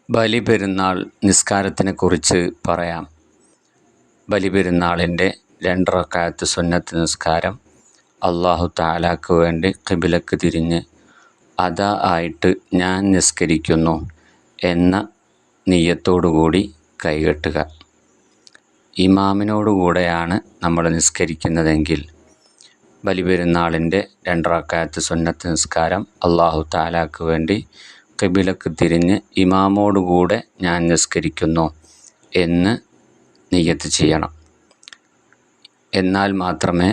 ബലിപെരുന്നാൾ നിസ്കാരത്തിനെക്കുറിച്ച് പറയാം. ബലിപെരുന്നാളിൻ്റെ 2 റക്അത്ത് സുന്നത്ത് നിസ്കാരം അല്ലാഹു തആലാക്ക് വേണ്ടി ഖിബിലക്ക് തിരിഞ്ഞ് അദാ ആയിട്ട് ഞാൻ നിസ്കരിക്കുന്നു എന്ന നിയ്യത്തോടുകൂടി കൈകെട്ടുക. ഇമാമിനോടുകൂടെയാണ് നമ്മൾ നിസ്കരിക്കുന്നതെങ്കിൽ ബലിപെരുന്നാളിൻ്റെ 2 റക്അത്ത് സുന്നത്ത് നിസ്കാരം അല്ലാഹു തആലാക്ക് വേണ്ടി ഖിബിലക്ക് തിരിഞ്ഞ് ഇമാമോടുകൂടെ ഞാൻ നിസ്കരിക്കുന്നു എന്ന് നിയ്യത്ത് ചെയ്യണം. എന്നാൽ മാത്രമേ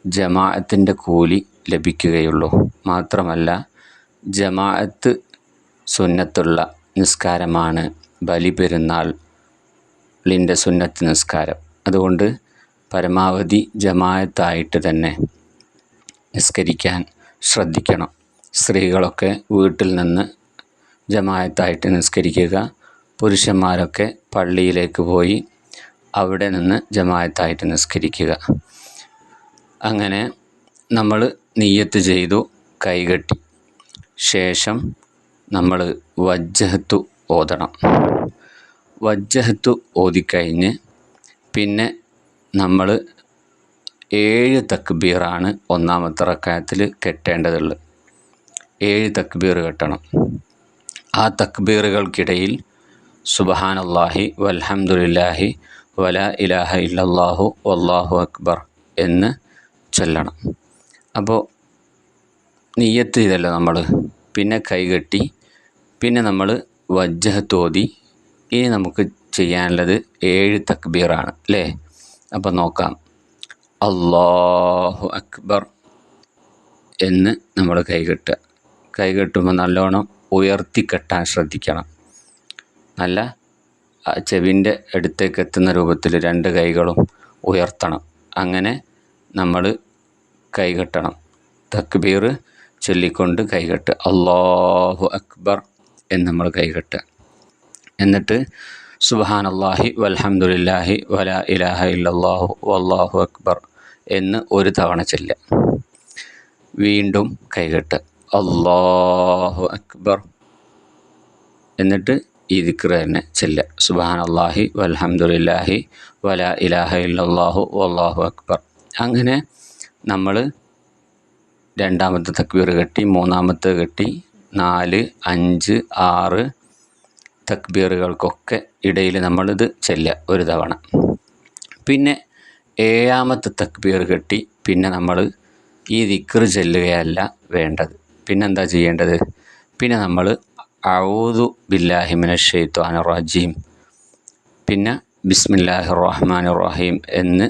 ജമാഅത്തിൻ്റെ കൂലി ലഭിക്കുകയുള്ളൂ. മാത്രമല്ല, ജമാഅത്ത് സുന്നത്തുള്ള നിസ്കാരമാണ് ബലിപെരുന്നാളിൻ്റെ സുന്നത്ത് നിസ്കാരം. അതുകൊണ്ട് പരമാവധി ജമാഅത്തായിട്ട് തന്നെ നിസ്കരിക്കാൻ ശ്രദ്ധിക്കണം. സ്ത്രീകളൊക്കെ വീട്ടിൽ നിന്ന് ജമാഅത്തായിട്ട് നിസ്കരിക്കുക. പുരുഷന്മാരൊക്കെ പള്ളിയിലേക്ക് പോയി അവിടെ നിന്ന് ജമാഅത്തായിട്ട് നിസ്കരിക്കുക. അങ്ങനെ നമ്മൾ നിയ്യത്ത് ചെയ്തു, കൈകെട്ടി ശേഷം നമ്മൾ വജ്ജഹത്തു ഓതണം. വജ്ജഹത്തു ഓതിക്കഴിഞ്ഞ് പിന്നെ നമ്മൾ 7 തക്ബീറാണ് ഒന്നാമത്തെ റക്അത്തിൽ കെട്ടേണ്ടതുള്ളത്. 7 തക്ബീർ കെട്ടണം. ആ തക്ബീറുകൾക്കിടയിൽ സുബ്ഹാനല്ലാഹി വൽഹംദുലില്ലാഹി വലാ ഇലാഹ ഇല്ലല്ലാഹു വല്ലാഹു അക്ബർ എന്ന് ചൊല്ലണം. അപ്പോൾ നിയ്യത്ത് ചെയ്തല്ലോ നമ്മൾ, പിന്നെ കൈകെട്ടി, പിന്നെ നമ്മൾ വജ്ജഹത്ത് ഓതി. ഇനി നമുക്ക് ചെയ്യാനുള്ളത് 7 തക്ബീറാണ് അല്ലേ? അപ്പോൾ നോക്കാം. അല്ലാഹു അക്ബർ എന്ന് നമ്മൾ കൈകെട്ടുക. കൈകെട്ടുമ്പോൾ നല്ലോണം ഉയർത്തിക്കെട്ടാൻ ശ്രദ്ധിക്കണം. നല്ല ചെവിൻ്റെ അടുത്തേക്ക് എത്തുന്ന രൂപത്തിൽ 2 കൈകളും ഉയർത്തണം. അങ്ങനെ നമ്മൾ കൈകെട്ടണം. തക്ബീർ ചൊല്ലിക്കൊണ്ട് കൈകെട്ട് അല്ലാഹു അക്ബർ എന്ന് നമ്മൾ കൈകെട്ടുക. എന്നിട്ട് സുബ്ഹാനല്ലാഹി വൽഹംദുലില്ലാഹി വലാ ഇലാഹ ഇല്ലല്ലാഹു വല്ലാഹു അക്ബർ എന്ന് 1 തവണ ചൊല്ലുക. വീണ്ടും കൈകെട്ട് അല്ലാഹു അക്ബർ എന്നിട്ട് ഈ ദിക്ർ തന്നെ ചൊല്ലുക. സുബ്ഹാനല്ലാഹി വൽഹംദുലില്ലാഹി വലാ ഇലാഹ ഇല്ലല്ലാഹു വല്ലാഹു അക്ബർ. അങ്ങനെ നമ്മൾ 2ാമത്തെ തക്ബീർ കെട്ടി, 3ാമത്തെ കെട്ടി, 4, 5, 6 തക്ബീറുകൾക്കൊക്കെ ഇടയിൽ നമ്മളിത് ചൊല്ലുക 1 തവണ. പിന്നെ 7ാമത്തെ തക്ബീർ കെട്ടി പിന്നെ നമ്മൾ ഈ ദിക്ർ ചൊല്ലുകയല്ല വേണ്ടത്. പിന്നെന്താ ചെയ്യേണ്ടത്? പിന്നെ നമ്മൾ അഊദു ബില്ലാഹി മിനശ് ശൈത്വാനിർ റജീം, പിന്നെ ബിസ്മില്ലാഹിർ റഹ്മാനിർ റഹീം എന്ന്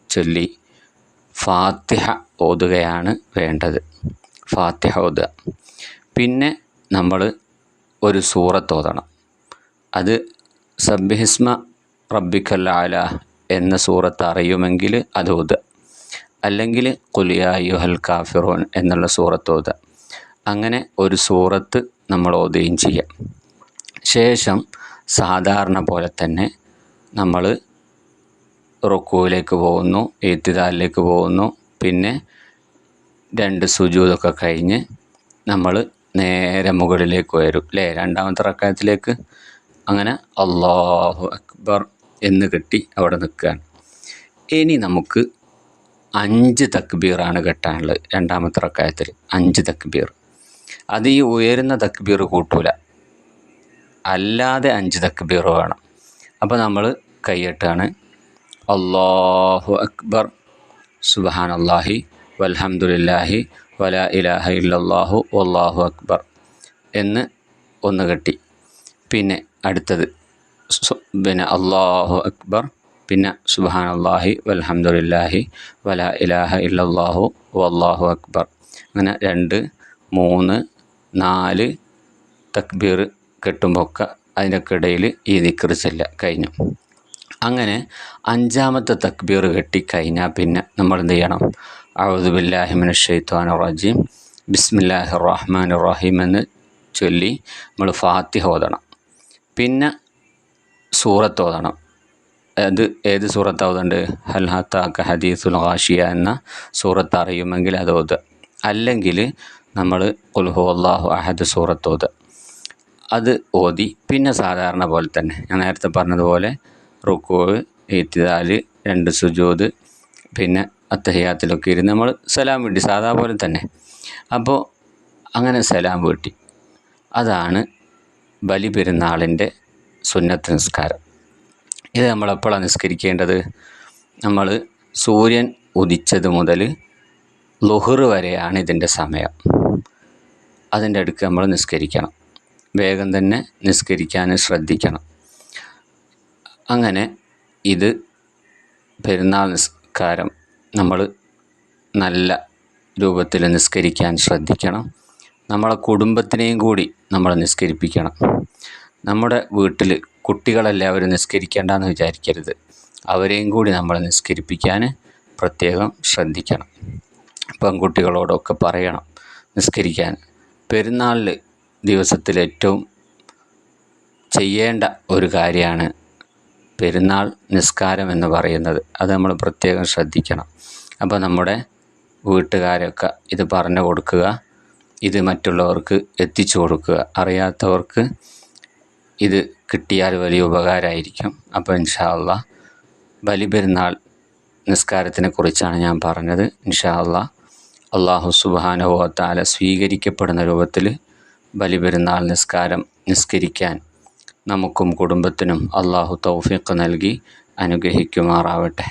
ചൊല്ലി ഫാത്തിഹ ഓതുകയാണ് വേണ്ടത്. ഫാത്തിഹ ഓതുക. പിന്നെ നമ്മൾ ഒരു സൂറത്ത് ഓതണം. അത് സബ്ബിഹിസ്മ റബ്ബിക്കൽ അഅല എന്ന സൂറത്ത് അറിയുമെങ്കിൽ അത് ഓതുക. അല്ലെങ്കിൽ ഖുൽ യാ അയ്യുഹൽ കാഫിറൂൻ എന്നുള്ള സൂറത്ത് ഓതുക. അങ്ങനെ ഒരു സൂറത്ത് നമ്മൾ ഓതുകയും ചെയ്യാം. ശേഷം സാധാരണ പോലെ തന്നെ നമ്മൾ റുക്കൂയിലേക്ക് പോകുന്നു, ഇഅ്തിദാലിലേക്ക് പോകുന്നു. പിന്നെ 2 സുജൂദൊക്കെ കഴിഞ്ഞ് നമ്മൾ നേരെ മുകളിലേക്ക് വരും അല്ലേ? 2ാമത്തെ റക്അത്തിലേക്ക്. അങ്ങനെ അല്ലാഹു അക്ബർ എന്ന് കെട്ടി അവിടെ നിൽക്കുകയാണ്. ഇനി നമുക്ക് 5 തക്ബീറാണ് കെട്ടാനുള്ളത് 2ാമത്തെ റക്അത്തിൽ. 5 തക്ബീർ. അത് ഈ ഉയരുന്ന തക്ബീർ കൂട്ടൂല, അല്ലാതെ 5 തക്ബീർ വേണം. അപ്പോൾ നമ്മൾ കൈയ്യട്ടാണ്. അല്ലാഹു അക്ബർ സുബ്ഹാനല്ലാഹി വൽഹംദുലില്ലാഹി വലാ ഇലാഹ ഇല്ലല്ലാഹു വല്ലാഹു അക്ബർ എന്ന് 1 കെട്ടി. പിന്നെ അടുത്തത് പിന്നെ അല്ലാഹു അക്ബർ, പിന്നെ സുബ്ഹാനല്ലാഹി വൽഹംദുലില്ലാഹി വലാ ഇലാഹ ഇല്ലല്ലാഹു വല്ലാഹു അക്ബർ. അങ്ങനെ 2, 3, 4 തക്ബീർ കെട്ടുമ്പോൾ ഒക്കെ അതിനൊക്കെ ഇടയിൽ ഈ ദിക്ർ ചൊല്ലുക. കഴിഞ്ഞു. അങ്ങനെ 5ാമത്തെ തക്ബീർ കെട്ടി കഴിഞ്ഞാൽ പിന്നെ നമ്മൾ എന്ത് ചെയ്യണം? അഊദു ബില്ലാഹി മിനശ് ശൈത്വാനിർ റജീം ബിസ്മില്ലാഹിർ റഹ്മാനിർ റഹീം എന്ന് ചൊല്ലി നമ്മൾ ഫാത്തിഹ ഓതണം. പിന്നെ സൂറത്ത് ഓതണം. അത് ഏത് സൂറത്ത് ഓതേണ്ടത്? ഹൽ അതാക ഹദീസുൽ ഗാശിയ എന്ന സൂറത്ത് അറിയുമെങ്കിൽ അത് ഓതുക. അല്ലെങ്കിൽ നമ്മൾ ഖുൽ ഹുവല്ലാഹു അഹദ് സൂറത്ത് ഓതുക. അത് ഓതി പിന്നെ സാധാരണ പോലെ തന്നെ ഞാൻ നേരത്തെ പറഞ്ഞതുപോലെ റുക്കൂ, ഇത്തിദാല്, 2 സുജൂദ്, പിന്നെ അത്തഹിയാത്തിലൊക്കെ ഇരുന്ന് നമ്മൾ സലാം വീട്ടി സാധാ പോലെ തന്നെ. അപ്പോൾ അങ്ങനെ സലാം വീട്ടി. അതാണ് ബലിപെരുന്നാളിൻ്റെ സുന്നത്ത് നിസ്കാരം. ഇത് നമ്മളെപ്പോഴാണ് നിസ്കരിക്കേണ്ടത്? നമ്മൾ സൂര്യൻ ഉദിച്ചത് മുതൽ ളുഹർ വരെയാണ് ഇതിൻ്റെ സമയം. അതിൻ്റെ അടുക്ക് നമ്മൾ നിസ്കരിക്കണം. വേഗം തന്നെ നിസ്കരിക്കാൻ ശ്രദ്ധിക്കണം. അങ്ങനെ ഇത് പെരുന്നാൾ നിസ്കാരം നമ്മൾ നല്ല രൂപത്തിൽ നിസ്കരിക്കാൻ ശ്രദ്ധിക്കണം. നമ്മളെ കുടുംബത്തിനെയും കൂടി നമ്മൾ നിസ്കരിപ്പിക്കണം. നമ്മുടെ വീട്ടിൽ കുട്ടികളെല്ലാവരും നിസ്കരിക്കേണ്ടെന്ന് വിചാരിക്കരുത്. അവരെയും കൂടി നമ്മൾ നിസ്കരിപ്പിക്കാൻ പ്രത്യേകം ശ്രദ്ധിക്കണം. പെൺകുട്ടികളോടൊക്കെ പറയണം നിസ്കരിക്കാൻ. പെരുന്നാളിൽ ദിവസത്തിൽ ഏറ്റവും ചെയ്യേണ്ട ഒരു കാര്യമാണ് പെരുന്നാൾ നിസ്കാരം എന്ന് പറയുന്നത്. അത് നമ്മൾ പ്രത്യേകം ശ്രദ്ധിക്കണം. അപ്പോൾ നമ്മുടെ വീട്ടുകാരൊക്കെ ഇത് പറഞ്ഞു കൊടുക്കുക, ഇത് മറ്റുള്ളവർക്ക് എത്തിച്ചു കൊടുക്കുക. അറിയാത്തവർക്ക് ഇത് കിട്ടിയാൽ വലിയ ഉപകാരമായിരിക്കും. അപ്പോൾ ഇൻഷാ അല്ലാഹ് ബലിപെരുന്നാൾ നിസ്കാരത്തിനെ കുറിച്ചാണ് ഞാൻ പറഞ്ഞത്. ഇൻഷാ അല്ലാഹ് അല്ലാഹു സുബ്ഹാനഹു വ തആല സ്വീകരിക്കപ്പെടുന്ന രൂപത്തിൽ ബലിപെരുന്നാൾ നിസ്കാരം നിസ്കരിക്കാൻ നമുക്കും കുടുംബത്തിനും അല്ലാഹു തൗഫീഖ് നൽകി അനുഗ്രഹിക്കുമാറാവട്ടെ.